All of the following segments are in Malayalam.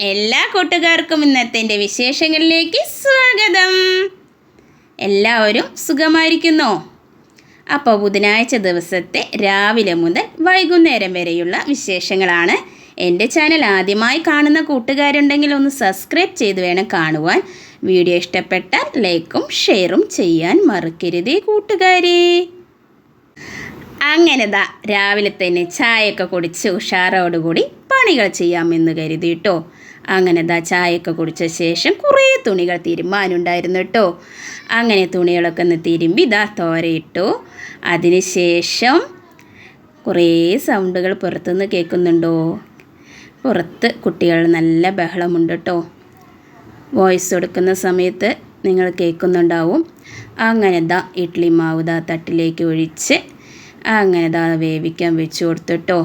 എല്ലാ കൂട്ടുകാർക്കും ഇന്നത്തെ എൻ്റെ വിശേഷങ്ങളിലേക്ക് സ്വാഗതം. എല്ലാവരും സുഖമായിരിക്കുന്നോ? അപ്പോൾ ബുധനാഴ്ച ദിവസത്തെ രാവിലെ മുതൽ വൈകുന്നേരം വരെയുള്ള വിശേഷങ്ങളാണ്. എൻ്റെ ചാനൽ ആദ്യമായി കാണുന്ന കൂട്ടുകാരുണ്ടെങ്കിൽ ഒന്ന് സബ്സ്ക്രൈബ് ചെയ്ത് വേണം കാണുവാൻ. വീഡിയോ ഇഷ്ടപ്പെട്ടാൽ ലൈക്കും ഷെയറും ചെയ്യാൻ മറക്കരുതേ കൂട്ടുകാരെ. അങ്ങനെ രാവിലെ തന്നെ ചായയൊക്കെ കുടിച്ച് ഉഷാറോടുകൂടി പണികൾ ചെയ്യാമെന്ന് കരുതി കേട്ടോ. അങ്ങനെ ചായയൊക്കെ കുടിച്ച ശേഷം കുറേ തുണികൾ തിരുമ്മാനുണ്ടായിരുന്നു കേട്ടോ. അങ്ങനെ തുണികളൊക്കെ ഒന്ന് തിരുമ്പി തോരയിട്ടു. അതിന് ശേഷം കുറേ സൗണ്ടുകൾ പുറത്തുനിന്ന് കേൾക്കുന്നുണ്ടോ? പുറത്ത് കുട്ടികൾ നല്ല ബഹളമുണ്ട് കേട്ടോ. വോയിസ് കൊടുക്കുന്ന സമയത്ത് നിങ്ങൾ കേൾക്കുന്നുണ്ടാവും. അങ്ങനെ ഇഡ്ഡലി മാവ് തട്ടിലേക്ക് ഒഴിച്ച് അങ്ങനെ വേവിക്കാൻ വെച്ച് കൊടുത്തിട്ടോ.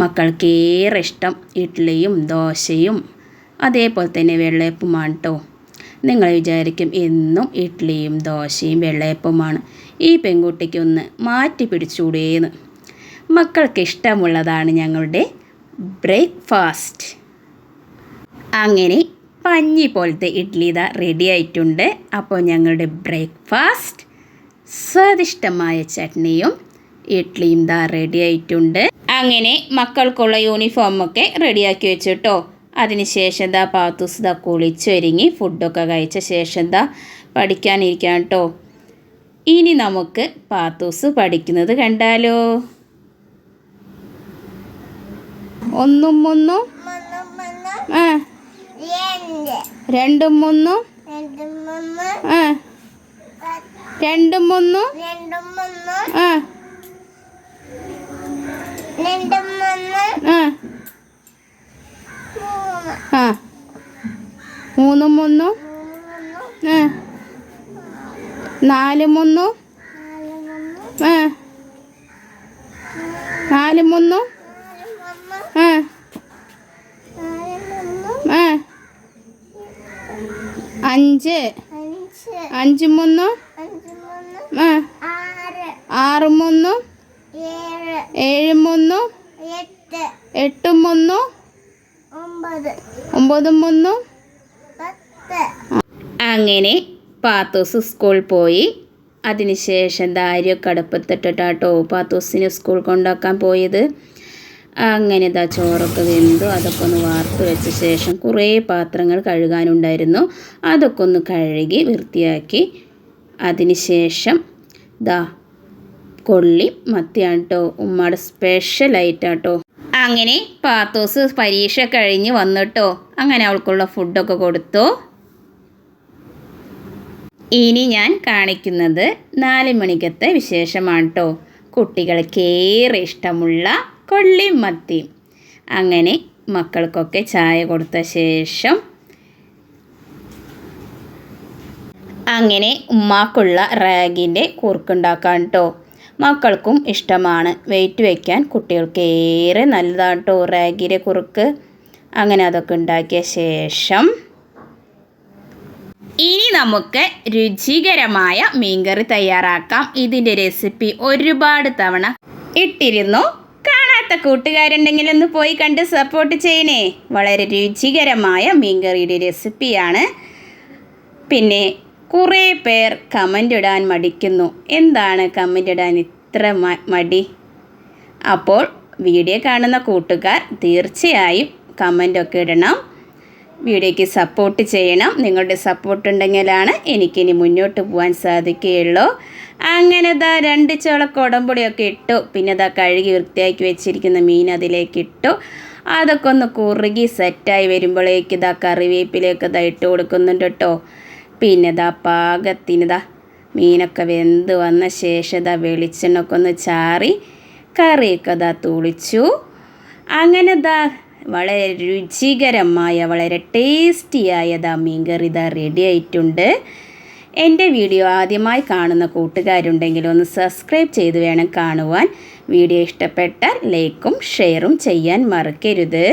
മക്കൾക്കേറെ ഇഷ്ടം ഇഡ്ഡലിയും ദോശയും അതേപോലെ തന്നെ വെള്ളയപ്പമാണ് കേട്ടോ. നിങ്ങൾ വിചാരിക്കും എന്നും ഇഡ്ഡലിയും ദോശയും വെള്ളയപ്പമാണ്, ഈ പെൺകുട്ടിക്കൊന്ന് മാറ്റി പിടിച്ചുകൂടേന്ന്. മക്കൾക്ക് ഇഷ്ടമുള്ളതാണ് ഞങ്ങളുടെ ബ്രേക്ക്ഫാസ്റ്റ്. അങ്ങനെ പഞ്ഞി പോലത്തെ ഇഡ്ഡലി റെഡി ആയിട്ടുണ്ട്. അപ്പോൾ ഞങ്ങളുടെ ബ്രേക്ക്ഫാസ്റ്റ് സ്വാദിഷ്ടമായ ചട്നിയും ഇഡ്ഡലിയും റെഡി ആയിട്ടുണ്ട്. അങ്ങനെ മക്കൾക്കുള്ള യൂണിഫോമൊക്കെ റെഡിയാക്കി വെച്ചിട്ടോ. അതിനുശേഷം പാത്തൂസ് കുളിച്ചൊരുങ്ങി ഫുഡൊക്കെ കഴിച്ച ശേഷം പഠിക്കാനിരിക്കാം കേട്ടോ. ഇനി നമുക്ക് പാത്തൂസ് പഠിക്കുന്നത് കണ്ടാലോ. ഒന്നും ഒന്നും രണ്ടും ഒന്നും രണ്ടും ഒന്നും മൂന്നും ഒന്നും നാലും ഒന്നും നാലും ഒന്നും അഞ്ച് അഞ്ചും ഒന്നും ആറും ഒന്നും ഏഴും ഒന്നും എട്ടും ഒന്നും ഒമ്പതും ഒന്നും. അങ്ങനെ പാത്തൂസ് സ്കൂളിൽ പോയി. അതിനുശേഷം അരിയൊക്കെ അടുപ്പത്തിട്ടിട്ടാട്ടോ പാത്തൂസിന് സ്കൂൾ കൊണ്ടാക്കാൻ പോയത്. അങ്ങനെ ചോറൊക്കെ വെന്തു. അതൊക്കെ ഒന്ന് വാർത്ത് വെച്ച ശേഷം കുറേ പാത്രങ്ങൾ കഴുകാനുണ്ടായിരുന്നു. അതൊക്കെ ഒന്ന് കഴുകി വൃത്തിയാക്കി. അതിനുശേഷം കൊള്ളി മത്തിയാണ് കേട്ടോ, ഉമ്മയുടെ സ്പെഷ്യലായിട്ടാട്ടോ. അങ്ങനെ പാത്തൂസ് പരീക്ഷ കഴിഞ്ഞ് വന്നിട്ടോ. അങ്ങനെ അവൾക്കുള്ള ഫുഡൊക്കെ കൊടുത്തു. ഇനി ഞാൻ കാണിക്കുന്നത് 4 മണിക്കത്തെ വിശേഷമാണ് കേട്ടോ. കുട്ടികൾക്കേറെ ഇഷ്ടമുള്ള കൊള്ളി മത്തി. അങ്ങനെ മക്കൾക്കൊക്കെ ചായ കൊടുത്ത ശേഷം അങ്ങനെ ഉമ്മാക്കുള്ള റാഗിൻ്റെ കുറുക്കുണ്ടാക്കാൻ കേട്ടോ. മക്കൾക്കും ഇഷ്ടമാണ്. വെയിറ്റ് വയ്ക്കാൻ കുട്ടികൾക്കേറെ നല്ലതാണ് കേട്ടോ റാഗിയുടെ കുറുക്ക്. അങ്ങനെ അതൊക്കെ ഉണ്ടാക്കിയ ശേഷം ഇനി നമുക്ക് രുചികരമായ മീൻകറി തയ്യാറാക്കാം. ഇതിൻ്റെ റെസിപ്പി ഒരുപാട് തവണ ഇട്ടിരുന്നു. കാണാത്ത കൂട്ടുകാരുണ്ടെങ്കിൽ ഒന്ന് പോയി കണ്ട് സപ്പോർട്ട് ചെയ്യണേ. വളരെ രുചികരമായ മീൻകറിയുടെ റെസിപ്പിയാണ്. പിന്നെ കുറേ പേർ കമൻ്റ് ഇടാൻ മടിക്കുന്നു. എന്താണ് കമൻ്റ് ഇടാൻ ഇത്ര മടി? അപ്പോൾ വീഡിയോ കാണുന്ന കൂട്ടുകാർ തീർച്ചയായും കമൻ്റൊക്കെ ഇടണം. വീഡിയോയ്ക്ക് സപ്പോർട്ട് ചെയ്യണം. നിങ്ങളുടെ സപ്പോർട്ട് ഉണ്ടെങ്കിലാണ് എനിക്കിനി മുന്നോട്ട് പോകാൻ സാധിക്കുകയുള്ളൂ. അങ്ങനെ 2 ചോള കുടംപൊടിയൊക്കെ ഇട്ടു. പിന്നെ കഴുകി വൃത്തിയാക്കി വെച്ചിരിക്കുന്ന മീൻ അതിലേക്ക് ഇട്ടു. അതൊക്കെ ഒന്ന് കുറുകി സെറ്റായി വരുമ്പോഴേക്ക് കറിവേപ്പിലേക്ക് ഇട്ട് കൊടുക്കുന്നുണ്ട് കേട്ടോ. പിന്നെ പാകത്തിന് മീനൊക്കെ വെന്ത് വന്ന ശേഷം വെളിച്ചെണ്ണൊക്കെ ഒന്ന് ചാറി കറിയൊക്കെ തുളിച്ചു. അങ്ങനെ വളരെ രുചികരമായ വളരെ ടേസ്റ്റിയായ മീൻകറി റെഡി ആയിട്ടുണ്ട്. എൻ്റെ വീഡിയോ ആദ്യമായി കാണുന്ന കൂട്ടുകാരുണ്ടെങ്കിൽ ഒന്ന് സബ്സ്ക്രൈബ് ചെയ്ത് വേണം കാണുവാൻ. വീഡിയോ ഇഷ്ടപ്പെട്ടാൽ ലൈക്കും ഷെയറും ചെയ്യാൻ മറക്കരുത്.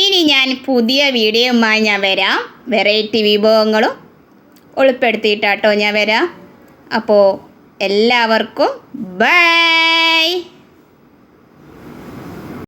ഇനി ഞാൻ പുതിയ വീഡിയോയുമായി ഞാൻ വരാം. വെറൈറ്റി വിഭവങ്ങളും ഉൾപ്പെടുത്തിയിട്ടാട്ടോ ഞാൻ വരാം. അപ്പോൾ എല്ലാവർക്കും ബൈ.